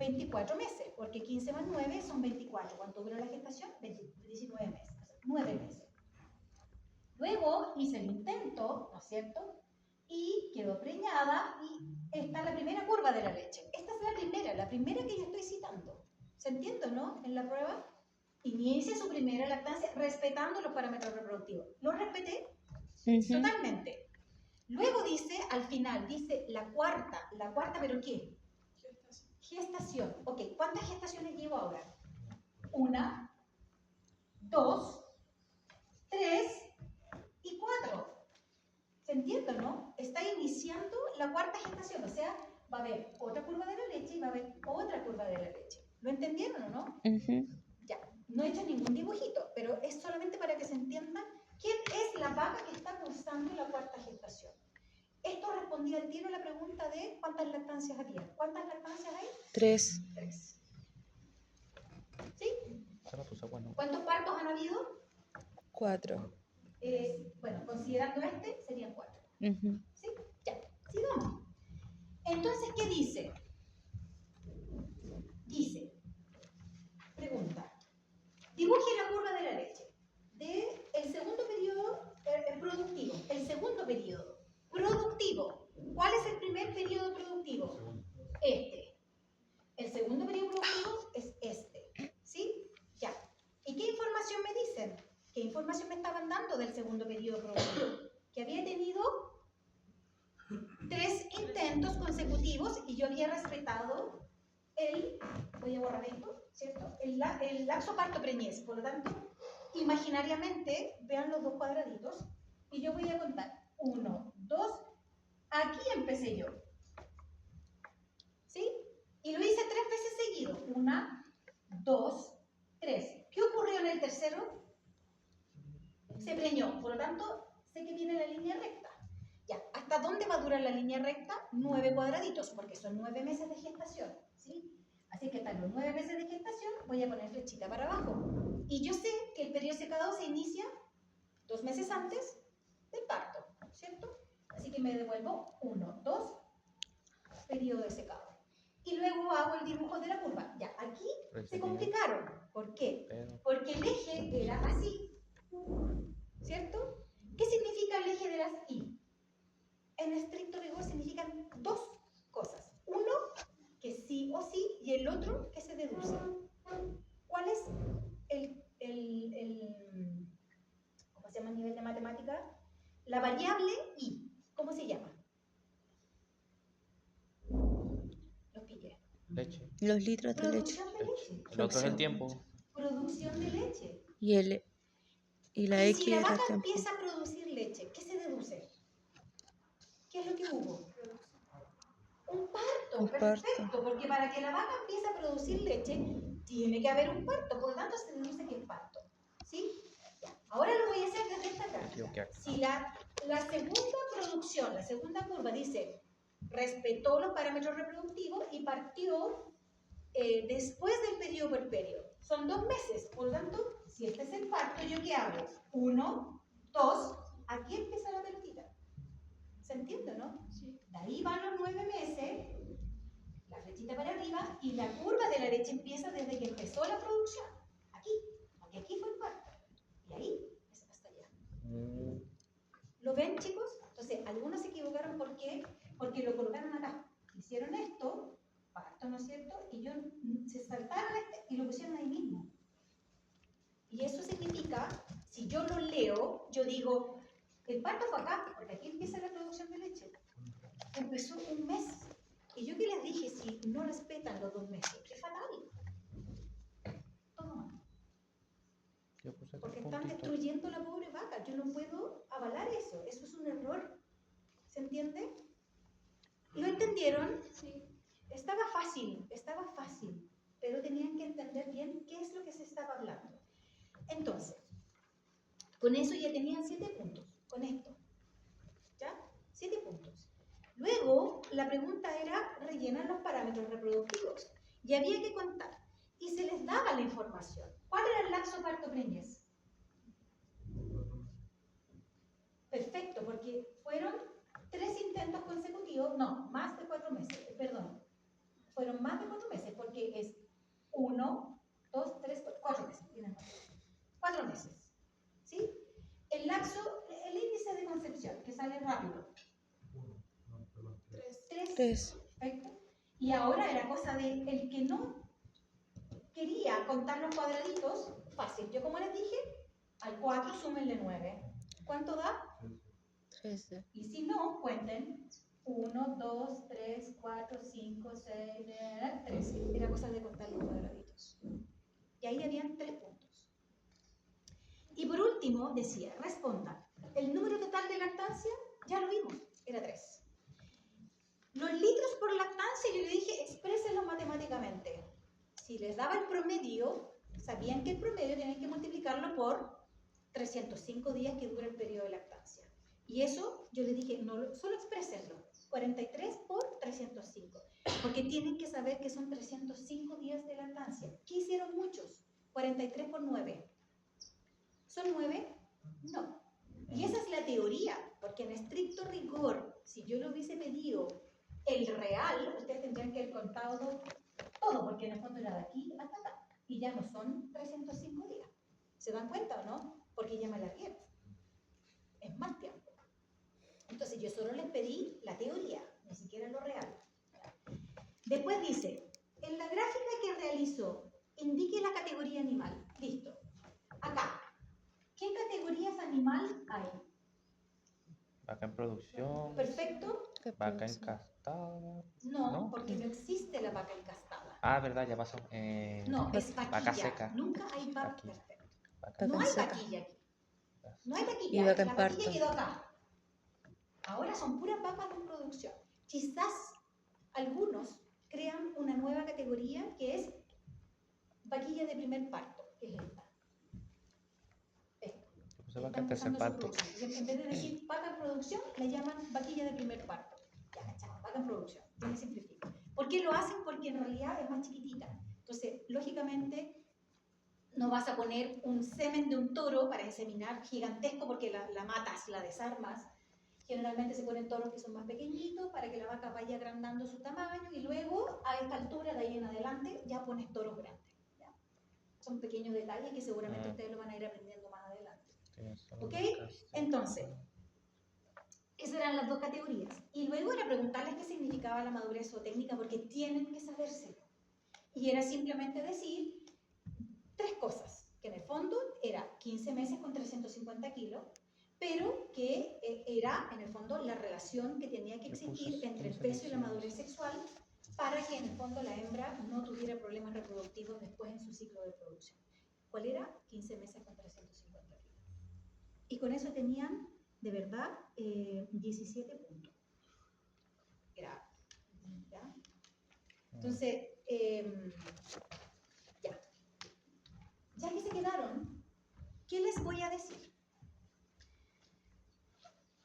24 meses, porque 15 más 9 son 24. ¿Cuánto dura la gestación? 19 meses, 9 meses. Luego hice el intento, ¿no es cierto? Y quedó preñada y esta es la primera curva de la leche. Esta es la primera que yo estoy citando. ¿Se entiende, no? En la prueba. Inicia su primera lactancia respetando los parámetros reproductivos. ¿Lo respeté? Totalmente. Luego dice, al final, dice la cuarta, ¿pero qué? Gestación. Ok, ¿cuántas gestaciones llevo ahora? 1, 2, 3 y 4. ¿Se entiende, no? Está iniciando la cuarta gestación, o sea, va a haber otra curva de la leche y va a haber otra curva de la leche. ¿Lo entendieron o no? Ya, no he hecho ningún dibujito, pero es solamente para que se entienda quién es la vaca que está cursando la cuarta gestación. Esto respondía al tiro a la pregunta de cuántas lactancias había. ¿Cuántas lactancias hay? 3. 3. ¿Sí? ¿Cuántos partos han habido? 4. Bueno, considerando este, serían 4. ¿Sí? Ya, sigamos. Entonces, ¿qué dice? Dice, pregunta, dibuje la curva de la leche del segundo periodo productivo. El segundo periodo productivo. ¿Cuál es el primer periodo productivo? Este. El segundo periodo productivo es este. ¿Sí? Ya. ¿Y qué información me dicen? ¿Qué información me estaban dando del segundo periodo productivo? Que había tenido 3 intentos consecutivos y yo había respetado voy a borrar esto, ¿cierto? El lapso parto-preñez. Por lo tanto, imaginariamente, vean los dos cuadraditos y yo voy a contar 1, 2, aquí empecé yo. ¿Sí? Y lo hice 3 veces seguido. 1, 2, 3. ¿Qué ocurrió en el tercero? Se preñó. Por lo tanto, sé que viene la línea recta. Ya, ¿hasta dónde va a durar la línea recta? 9 cuadraditos, porque son 9 meses de gestación. ¿Sí? Así que hasta los 9 meses de gestación voy a poner flechita para abajo. Y yo sé que el periodo secado se inicia 2 meses antes del parto, ¿cierto? Así que me devuelvo 1, 2, periodo de secado. Y luego hago el dibujo de la curva. Ya, aquí se complicaron. ¿Por qué? Porque el eje era así, ¿cierto? ¿Qué significa el eje de las I? En estricto rigor significan 2 cosas. Uno, que sí o sí, y el otro, que se deduce. ¿Cuál es ¿cómo se llama a nivel de matemática? La variable I. ¿Cómo se llama? Los piques. Leche. Los litros de leche. Producción de leche. El otro es el tiempo. Producción de leche. Y la Y X si la era vaca tiempo. empieza a producir leche, ¿qué se deduce? ¿Qué es lo que hubo? Un parto, Un perfecto, parto. porque para que la vaca empiece a producir leche, tiene que haber un parto, por lo tanto se deduce que es parto. ¿Sí? Ya. Ahora lo voy a hacer desde esta práctica. Si la segunda producción, la segunda curva dice, respetó los parámetros reproductivos y partió después del periodo puerperio. Son 2 meses, por lo tanto, si este es el parto, ¿yo qué hago? 1, 2, aquí empieza la pelotita. ¿Se entiende, no? Sí. De ahí van los 9 meses, la flechita para arriba, y la curva de la leche empieza desde que empezó la producción. Aquí, porque aquí fue el parto. Y ahí es hasta allá. ¿Lo ven, chicos? Entonces, algunos se equivocaron, ¿por qué? Porque lo colocaron acá. Hicieron esto, parto, ¿no es cierto? Y se saltaron y lo pusieron ahí mismo. Y eso significa, si yo lo leo, yo digo, el parto fue acá, porque aquí empieza la producción de leche. Empezó 1 mes. Y yo que les dije, si no respetan los 2 meses, qué fatal. Todo mal. Porque están destruyendo la pobre vaca. Yo no puedo avalar eso. Eso es un error. ¿Se entiende? ¿Lo entendieron? Sí. Estaba fácil, pero tenían que entender bien qué es lo que se estaba hablando. Entonces, con eso ya tenían 7 puntos, con esto. ¿Ya? 7 puntos. Luego, la pregunta era rellenar los parámetros reproductivos. Y había que contar. Y se les daba la información. ¿Cuál era el lapso parto-preñez? Perfecto, porque fueron 3 intentos consecutivos, no, más de 4 meses, perdón. Fueron más de 4 meses, porque 1, 2, 3, 4 meses. Tienen 4 meses. ¿Sí? El lapso, el índice de concepción, que sale rápido. 3. 3. Perfecto. Y ahora era cosa de el que no quería contar los cuadraditos, fácil. Yo como les dije, al 4 súmenle 9. ¿Cuánto da? 13. Y si no, cuenten 1, 2, 3, 4, 5, 6, 13. Era cosa de contar los cuadraditos. Y ahí habían 3 puntos. Y por último, decía, respondan. El número total de lactancia, ya lo vimos, era 3. Los litros por lactancia, yo le dije, exprésenlo matemáticamente. Si les daba el promedio, sabían que el promedio tenían que multiplicarlo por 305 días que dura el periodo de lactancia. Y eso, yo les dije, no, solo exprésenlo. 43 por 305. Porque tienen que saber que son 305 días de lactancia. ¿Qué hicieron muchos? 43 por 9. ¿Son 9? No. Y esa es la teoría, porque en estricto rigor, si yo lo hubiese pedido el real, ustedes tendrían que haber contado todo, porque en el fondo era de aquí hasta acá. Y ya no son 305 días. ¿Se dan cuenta o no? Porque ya me alargué. Es más tiempo. Entonces yo solo les pedí la teoría, ni siquiera lo real. Después dice, en la gráfica que realizó, indique la categoría animal. Listo. Acá. ¿Qué categorías animal hay? Vaca en producción, Perfecto. vaca encastada. No, ¿No? porque no existe la vaca encastada. Ah, verdad, ya pasó. No, es vaquilla. Vaca seca. Nunca hay vaca. Vaquilla. Perfecto. Vaca No hay seca. vaquilla aquí. No hay vaquilla. Y vaca en La vaquilla parto. quedó acá. Ahora son puras vacas en producción. Quizás algunos crean una nueva categoría que es vaquilla de primer parto, que es esta. Yo puse vaca en tercer parto. En vez de decir vaca en producción, le llaman vaquilla de primer parto. Ya, cachai, vaca en producción. Yo me simplifico. ¿Por qué lo hacen? Porque en realidad es más chiquitita. Entonces, lógicamente, no vas a poner un semen de un toro para inseminar gigantesco porque la matas, la desarmas. Generalmente se ponen toros que son más pequeñitos para que la vaca vaya agrandando su tamaño y luego, a esta altura, de ahí en adelante, ya pones toros grandes. ¿Ya? Son pequeños detalles que seguramente ustedes lo van a ir aprendiendo más adelante. ¿Ok? Entonces, esas eran las dos categorías. Y luego era preguntarles qué significaba la madurez zootécnica porque tienen que sabérselo. Y era simplemente decir 3 cosas, que en el fondo era 15 meses con 350 kilos, pero que era en el fondo la relación que tenía que existir entre el peso y la madurez sexual para que en el fondo la hembra no tuviera problemas reproductivos después en su ciclo de producción. ¿Cuál era? 15 meses con 350 kilos. Y con eso tenían, de verdad, 17 puntos. Era, ¿ya? Entonces,